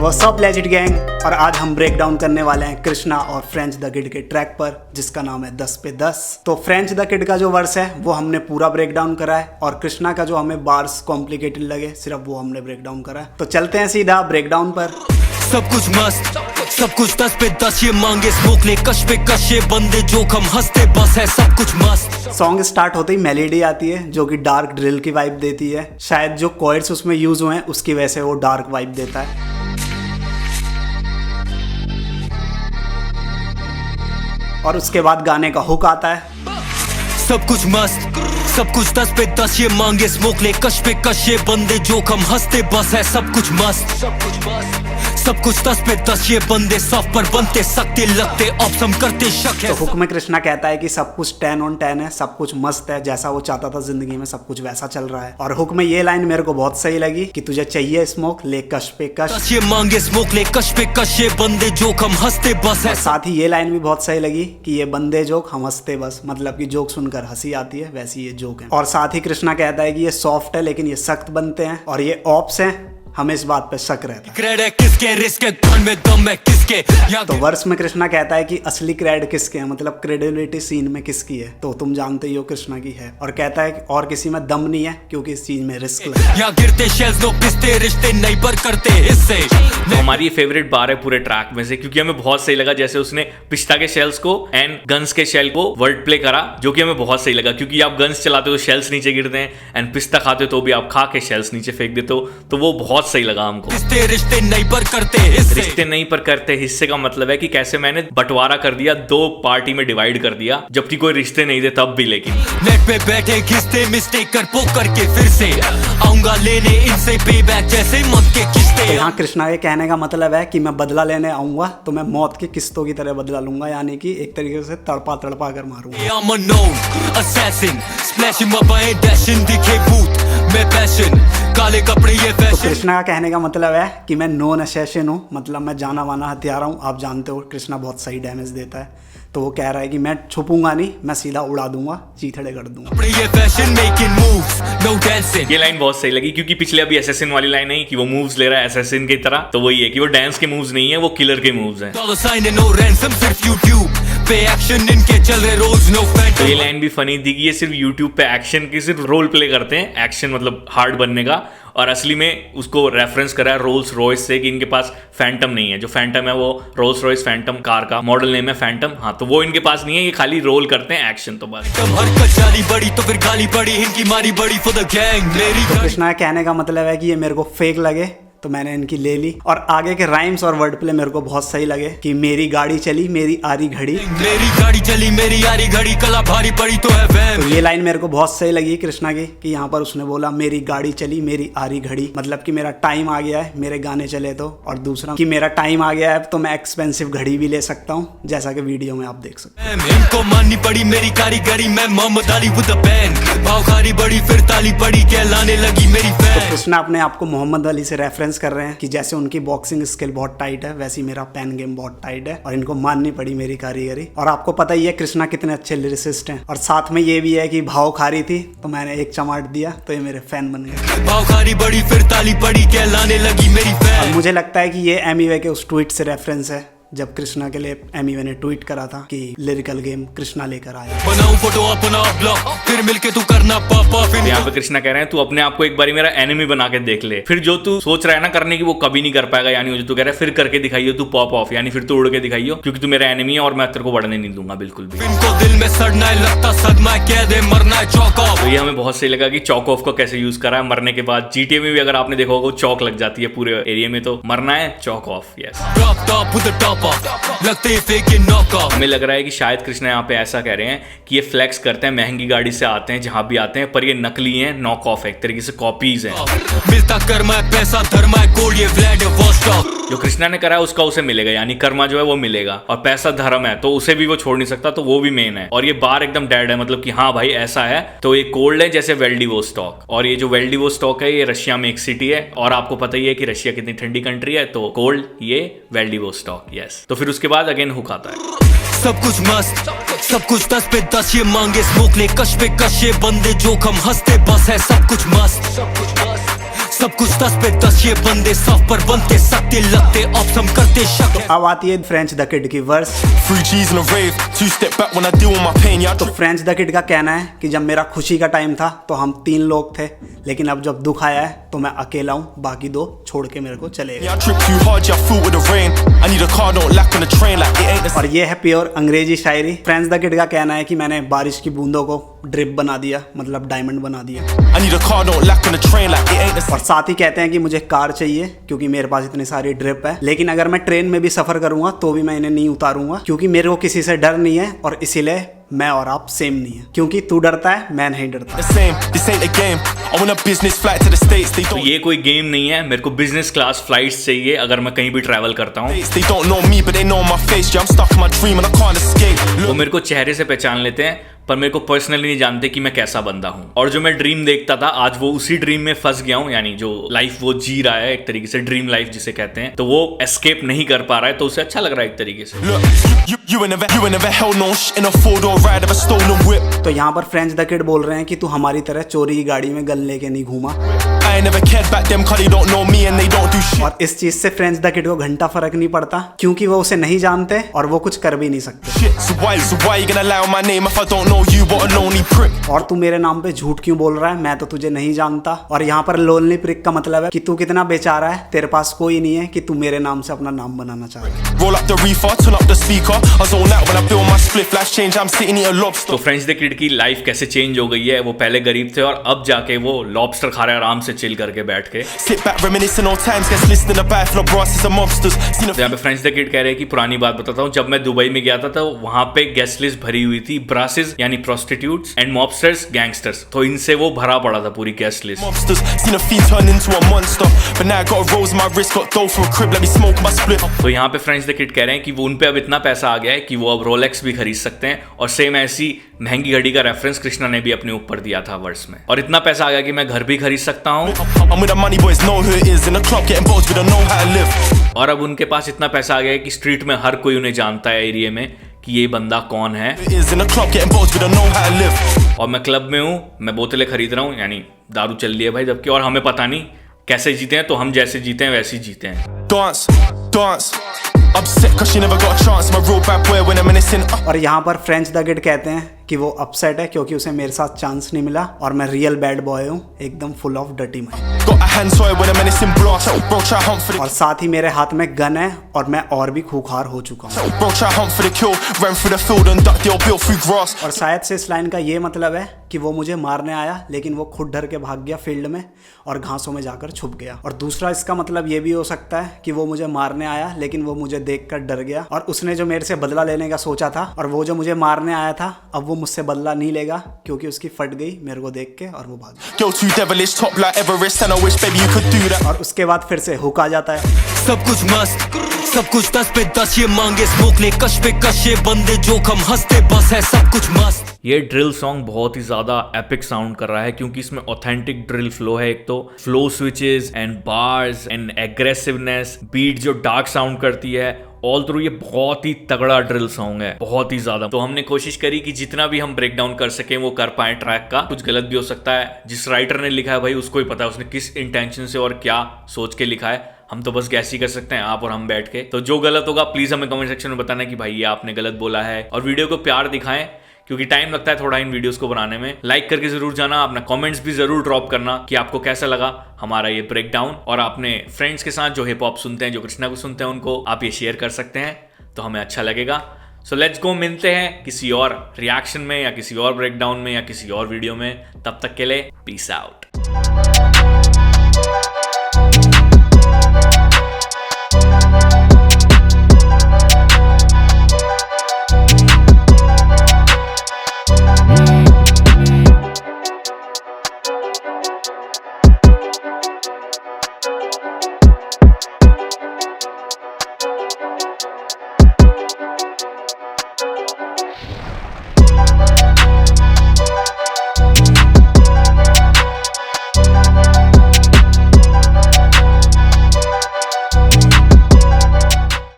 What's up legit gang. और आज हम ब्रेक डाउन करने वाले हैं कृष्णा और फ्रेंच द किड के ट्रैक पर, जिसका नाम है 10 पे 10। तो फ्रेंच द किड का जो वर्स है वो हमने पूरा ब्रेक डाउन करा है, और कृष्णा का जो हमें बार्स कॉम्प्लिकेटेड लगे सिर्फ वो हमने ब्रेक डाउन करा है। तो चलते हैं सीधा ब्रेक डाउन पर। सब कुछ मस्त, सब कुछ 10 पे 10, ये मांगे स्मोक ले कश पे कश, ये बंदे जोखम हंसते बस है सब कुछ मस्त। सॉन्ग स्टार्ट होते ही मेलोडी आती है जो कि डार्क ड्रिल की वाइब देती है। शायद जो कॉर्ड्स उसमें यूज हुए हैं उसकी वजह से वो डार्क वाइब देता है। और उसके बाद गाने का हुक आता है। सब कुछ मस्त, सब कुछ 10 पे 10, ये मांगे स्मोक ले कश पे कश, ये बंदे जोखम हंसते बस है सब कुछ मस्त। सब कुछ 10 पे 10, ये बंदे सॉफ्ट पर बनते सकते लगते ऑप्शन करते शक है। तो हुक में कृष्णा कहता है कि सब कुछ 10 on 10 है, सब कुछ मस्त है, जैसा वो चाहता था जिंदगी में सब कुछ वैसा चल रहा है। और हुक में ये लाइन मेरे को बहुत सही लगी कि तुझे चाहिए स्मोक ले कश पे कश, ये मांगे स्मोक ले कश पे कश, ये बंदे जोखम हंसते बस है। साथ ही ये लाइन भी बहुत सही लगी कि ये बंदे जोक हम हंसते बस, मतलब कि जोक सुनकर हंसी आती है, वैसी ये जोक है। और साथ ही कृष्णा कहता है कि ये सॉफ्ट है लेकिन ये सख्त बनते हैं, और ये ऑप्स हैं, हमें इस बात पे शक रहता है। किसके रिस्क में दम है किसके। तो वर्स में कृष्णा कहता है कि असली क्रेड किसके है, मतलब क्रेडिबिलिटी सीन में किसकी है, तो तुम जानते ही हो कृष्णा की है। और कहता है कि और किसी में दम नहीं है क्योंकि इस चीज में रिस्क है। यहाँ गिरते शेल्स लो पिसते रिश्ते नहीं पर करते इससे। तो हमारी फेवरेट बार है पूरे ट्रैक में से, क्योंकि हमें बहुत सही लगा जैसे उसने पिस्ता के शेल्स को एंड गन्स के शेल को वर्ड प्ले करा, जो कि हमें बहुत सही लगा। क्योंकि आप गन्स चलाते हो तो शेल्स नीचे गिरते हैं, एंड पिस्ता खाते हो तो भी आप खा के शेल्स नीचे फेंक देते हो, तो वो बहुत सही लगा हमको। रिश्ते नहीं पर करते हिस्से, रिश्ते नहीं पर करते हिस्से का मतलब है कि कैसे मैंने बंटवारा कर दिया, दो पार्टी में डिवाइड कर दिया, जबकि कोई रिश्ते नहीं थे तब भी। लेकिन नेट पे बैठे घिसते मिस्टेक कर पो करके फिर से आऊंगा लेने इनसे पेबैक जैसे मौत के किस्ते। तो यहाँ कृष्णा के कहने का मतलब है कि मैं बदला लेने आऊंगा तो मैं मौत की किस्तों की तरह बदला लूंगा, यानी कि एक तरीके से तड़पा तड़पा कर मारूंगा। I'm a known assassin, splashing my brain, dashing दिखे भूत मैं पैशन, काले कपड़े ये तो फैशन। कृष्णा का कहने का मतलब है कि मैं नॉन असैसिन हूँ, मतलब मैं जाना माना हथियारा हूँ। आप जानते हो कृष्णा बहुत सही डैमेज देता है, तो वो कह रहा है कि मैं छुपूंगा नहीं, मैं सीधा उड़ा दूंगा, चीथड़े कर दूंगा। ये fashion making moves no dancing. ये लाइन बहुत सही लगी, क्योंकि पिछले अभी असैसिन वाली लाइन है कि वो मूव्स ले रहा है असैसिन की तरह, तो वही है कि वो डांस के मूव्स नहीं है, वो किलर के मूव्स हैं। डॉलर साइन नो रैंसम सिर्फ यूट्यूब पे एक्शन इनके चल रहे रोज नो फैंटम। तो ये लाइन भी फनी थी कि ये सिर्फ यूट्यूब पे एक्शन की सिर्फ रोल प्ले करते हैं, एक्शन मतलब हार्ड बनने का, और असली में उसको रेफरेंस करा है रोल्स रॉयस से कि इनके पास फैंटम नहीं है। जो फैंटम है वो रोल्स रॉयस फैंटम कार का मॉडल नेम है फैंटम, हाँ, तो वो इनके पास नहीं है, ये खाली रोल करते हैं एक्शन, तो बस। हरकत जारी बड़ी तो फिर गाली बड़ी, इनकी मारी बड़ी फॉर द गैंग मेरी। तो कृष्णा के कहने का मतलब है कि ये मेरे को फेक लगे तो मैंने इनकी ले ली। और आगे के राइम्स और वर्ड प्ले मेरे को बहुत सही लगे कि मेरी गाड़ी चली मेरी आरी घड़ी, मेरी गाड़ी चली मेरी आरी घड़ी, कला भारी पड़ी तो है वैम। तो ये लाइन मेरे को बहुत सही लगी कृष्णा की कि यहाँ पर उसने बोला मेरी गाड़ी चली मेरी आरी घड़ी, मतलब कि मेरा टाइम आ गया है मेरे गाने चले तो, और दूसरा कि मेरा टाइम आ गया है तो मैं एक्सपेंसिव घड़ी भी ले सकता हूँ, जैसा कि वीडियो में आप देख सकते हैं। इनको माननी पड़ी मेरी कारीगरी, मैं Mohammad Ali with the ban, भावखारी बड़ी फिर ताली पड़ी कहलाने लगी मेरी फैन। तो कृष्णा अपने आप को मोहम्मद अली से रेफरेंस कर रहे हैं कि जैसे उनकी बॉक्सिंग स्किल बहुत टाइट है वैसी मेरा पेन गेम बहुत टाइट है, और इनको माननी पड़ी मेरी कारीगरी। और आपको पता ही है कृष्णा कितने अच्छे लिरिसिस्ट हैं, और साथ में ये भी है कि भाव खारी थी तो मैंने एक चमाट दिया तो ये मेरे फैन बन गए। भावखारी बड़ी फिर ताली पड़ी कहलाने लगी मेरी फैन। और मुझे लगता है कि ये एमीवे के उस ट्वीट से रेफरेंस है जब कृष्णा के लिए एमीवे ने ट्वीट करा था कि लिरिकल गेम कृष्णा लेकर आया। बनाऊं फोटो अपना ब्लॉग फिर मिलके तू करना पापा। फिर यहाँ पे कृष्णा कह रहे हैं तू अपने आप को एक बारी मेरा एनिमी बना के देख ले, फिर जो तू सोच रहा है ना करने की वो कभी नहीं कर पाएगा, यानी जो तू कह रहा है फिर करके दिखाइयो, तू पॉप ऑफ, यानी फिर तू उड़ के दिखाइयो, क्योंकि तू मेरा एनिमी है और मैं तेरे को बढ़ने नहीं दूंगा बिल्कुल भी। इनको दिल में सड़ना है लगता सदमा कह दे मरना है चौक ऑफ। तो ये हमें बहुत सही लगा कि चौक ऑफ को कैसे यूज करा है मरने के बाद। जीटीए में भी अगर आपने देखा होगा चौक लग जाती है पूरे एरिया में, तो मरना है choke off. Yes, drop top with the top off लगते फेक नॉक ऑफ। हमें लग रहा है कि शायद कृष्णा यहाँ पे ऐसा कह रहे हैं कि ये फ्लेक्स करते हैं, महंगी गाड़ी से आते हैं जहां भी आते हैं, पर ये नकली हैं, नॉक ऑफ है, एक तरीके से कॉपीज हैं। मिलता कर्मा है पैसा धर्मा है गोल्ड ये व्लैड वॉस्टॉक। जो कृष्णा ने करा है उसका उसे मिलेगा, यानी कर्मा जो है वो मिलेगा, और पैसा धर्म है तो उसे भी वो छोड़ नहीं सकता, तो वो भी मेन है। और ये बार एकदम डेड है, मतलब कि हाँ भाई ऐसा है। तो ये कोल्ड है जैसे वेल्डिवोस्टॉक, और ये जो वेल्डिवोस्टॉक है ये रशिया में एक सिटी है, और आपको पता ही है कि रशिया कितनी ठंडी कंट्री है, तो कोल्ड ये वेल्डिवोस्टॉक। यस, तो फिर उसके बाद अगेन हुक आता है। सब कुछ मस्त, सब कुछ 10 पे 10, ये मांगे स्मोक ले कश पे कश, ये बंदे जोखम हंसते बस है सब कुछ मस्त। सब कुछ 10 पे 10 ये बंदे साफ पर बनते सकते लगते ऑप्स हम करते शक है। अब आती है फ्रेंच द किड की verse. 3 G's in a rave, 2 step back when I deal with my pain. Yeah, I तो फ्रेंच द किड का कहना है कि जब मेरा खुशी का टाइम था तो हम 3 लोग थे, लेकिन अब जब दुख आया है तो मैं अकेला हूँ, बाकी 2 छोड़ के मेरे को चले गए। I trip too hard, yeah, I fought with the rain. I need a car, don't lack on the train like it ain't the और ये है प्योर अंग्रेजी शायरी। फ्रेंच द किड का कहना है कि मैंने बारिश की बूंदों को ड्रिप बना दिया, मतलब डायमंड बना दिया। I need a car, don't lack on the train like it ain't the और साथ ही कहते हैं कि मुझे कार चाहिए क्योंकि मेरे पास इतनी सारी ड्रिप है, लेकिन अगर मैं ट्रेन में भी सफर करूंगा तो भी मैं इन्हें नहीं उतारूंगा क्योंकि मेरे को किसी से डर नहीं है, और इसीलिए मैं और आप सेम नहीं है, क्योंकि तू डरता है मैं नहीं डरता। same. This ain't a game. I want a business flight to the States. They तो don't. ये कोई गेम नहीं है, मेरे को बिजनेस क्लास फ्लाइट्स चाहिए अगर मैं कहीं भी ट्रैवल करता हूँ। They don't know me, but they know my face. Yeah, I'm stuck in my dream and I can't escape. वो Look, मेरे को चेहरे से पहचान लेते हैं पर मेरे को पर्सनली नहीं जानते कि मैं कैसा बंदा हूँ। और जो मैं ड्रीम देखता था आज वो उसी ड्रीम में फंस गया हूँ, यानी जो लाइफ वो जी रहा है एक तरीके से ड्रीम लाइफ जिसे कहते हैं, तो वो एस्केप नहीं कर पा रहा है, तो उसे अच्छा लग रहा है एक तरीके से। look, you ain't never held no sh in a 4-door ride of a stolen whip. तो यहाँ पर फ्रेंच द किड बोल रहे हैं कि तू हमारी तरह चोरी की गाड़ी में गन लेके नहीं घूमा। I ain't never cared back them 'cause they don't know me and they don't do shit. और इस चीज से फ्रेंच द किड को घंटा फर्क नहीं पड़ता क्योंकि वो उसे नहीं जानते और वो कुछ कर भी नहीं सकते। Shit, so why you gonna lie on my name if I don't know you? What a lonely prick. और तू मेरे नाम पे झूठ क्यों बोल रहा है, मैं तो तुझे नहीं जानता। और यहाँ पर लोनली प्रिक का मतलब है कि तू कितना बेचारा है, तेरे पास कोई नहीं है कि तू मेरे नाम से अपना नाम बनाना चाहता है। Roll up the reefer, turn up the speaker. I zone out when I build my split. Life's change, I'm sitting eating lobster. तो फ्रेंच द किड की लाइफ कैसे चेंज हो गई है, वो पहले गरीब थे और अब जाके वो लॉबस्टर खा रहे हैं आराम से चिल करके बैठ के। Sit back, reminiscing old times. Guess listening to bad flow brasses and mobsters. Seen a तो यहाँ पे फ्रेंच द किड कह रहे हैं कि पुरानी बात बताता हूँ, जब मैं दुबई में गया था तो वहां पे गेस्ट लिस्ट भरी हुई थी, ब्रासेस यानी प्रोस्टिट्यूट्स एंड मॉबस्टर्स गैंगस्टर्स, तो इनसे वो भरा पड़ा था पूरी guest list. mobsters. Seen a fiend turn into a monster. But now I got a rose in my wrist, got dough for a crib. Let me smoke my split. तो यहाँ पे फ्रेंच द किड कह रहे हैं कि वो उन पे अब इतना पैसा आ गया है कि वो अब रोलेक्स भी खरीद सकते हैं, और सेम ऐसी महंगी घड़ी का रेफरेंस कृष्णा ने भी अपने ऊपर दिया था वर्स में, और इतना पैसा आ गया कि मैं घर भी खरीद सकता हूँ। I'm with the money boys, know who it is. In the club getting bottles, we don't know how to live. और अब उनके पास इतना पैसा आ गया है कि स्ट्रीट में हर कोई उन्हें जानता है एरिया में कि ये बंदा कौन है। It is in the club getting bottles, we don't know how to live. और मैं क्लब में हूँ, मैं बोतलें खरीद रहा हूँ, यानी दारू चल रही है भाई, जबकि और हमें पता नहीं कैसे जीते हैं, तो हम जैसे जीते हैं वैसे ही जीते हैं। Dance, dance. Upset 'cause she never got a chance. I'm a real bad boy when I'm menacing. और यहाँ पर फ्रेंच द किड कहते हैं कि वो अपसेट है क्योंकि उसे मेरे साथ चांस नहीं मिला, और मैं रियल बैड बॉय हूँ, एकदम full of dirty mind. Got a hand toy when I'm menacing blast. Bro, try hunt for और the साथ ही मेरे हाथ में गन है और मैं और भी खूंखार हो चुका हूँ। bro, try hunt for the kill. Ran through the field and ducked the old bill through grass. और शायद से इस लाइन का ये मतलब है कि वो मुझे मारने आया लेकिन वो खुद डर के भाग गया फील्ड में और घासों में जाकर छुप गया। और दूसरा इसका मतलब ये भी हो सकता है कि वो मुझे मारने आया लेकिन वो मुझे देखकर डर गया, और उसने जो मेरे से बदला लेने का सोचा था, और वो जो मुझे मारने आया था अब वो मुझसे बदला नहीं लेगा क्योंकि उसकी फट गई मेरे को देख के और वो भाग गया। Girl too devilish, top like Everest, and I wish baby you could do that. और उसके बाद फिर से हुक आ जाता है। सब कुछ मस्त सब कुछ 10 पे 10 ये मांगे स्मोक ले कश पे कश ये बंदे जोखम हंसते बस है सब कुछ मस्त। ये ड्रिल सॉन्ग बहुत ही ज्यादा एपिक साउंड कर रहा है क्योंकि इसमें ऑथेंटिक ड्रिल फ्लो है, एक तो flow switches and bars and aggressiveness, beat जो डार्क साउंड करती है, ऑल थ्रू ये बहुत ही तगड़ा ड्रिल सॉन्ग है, बहुत ही ज्यादा। तो हमने कोशिश करी कि जितना भी हम ब्रेक डाउन कर सके वो कर पाए ट्रैक का। कुछ गलत भी हो सकता है, जिस राइटर ने लिखा है भाई उसको ही पता है उसने किस इंटेंशन से और क्या सोच के लिखा है, हम तो बस गैस ही कर सकते हैं आप और हम बैठ के। तो जो गलत होगा प्लीज हमें कमेंट सेक्शन में बताना कि भाई ये आपने गलत बोला है, और वीडियो को प्यार दिखाएं क्योंकि टाइम लगता है थोड़ा इन वीडियोस को बनाने में। लाइक करके जरूर जाना, अपना कमेंट्स भी जरूर ड्रॉप करना कि आपको कैसा लगा हमारा ये ब्रेक डाउन, और अपने फ्रेंड्स के साथ जो हिप हॉप सुनते हैं, जो कृष्णा को सुनते हैं, उनको आप ये शेयर कर सकते हैं तो हमें अच्छा लगेगा। सो लेट्स गो, मिलते हैं किसी और रिएक्शन में या किसी और ब्रेक डाउन में या किसी और वीडियो में। तब तक के लिए पीस आउट।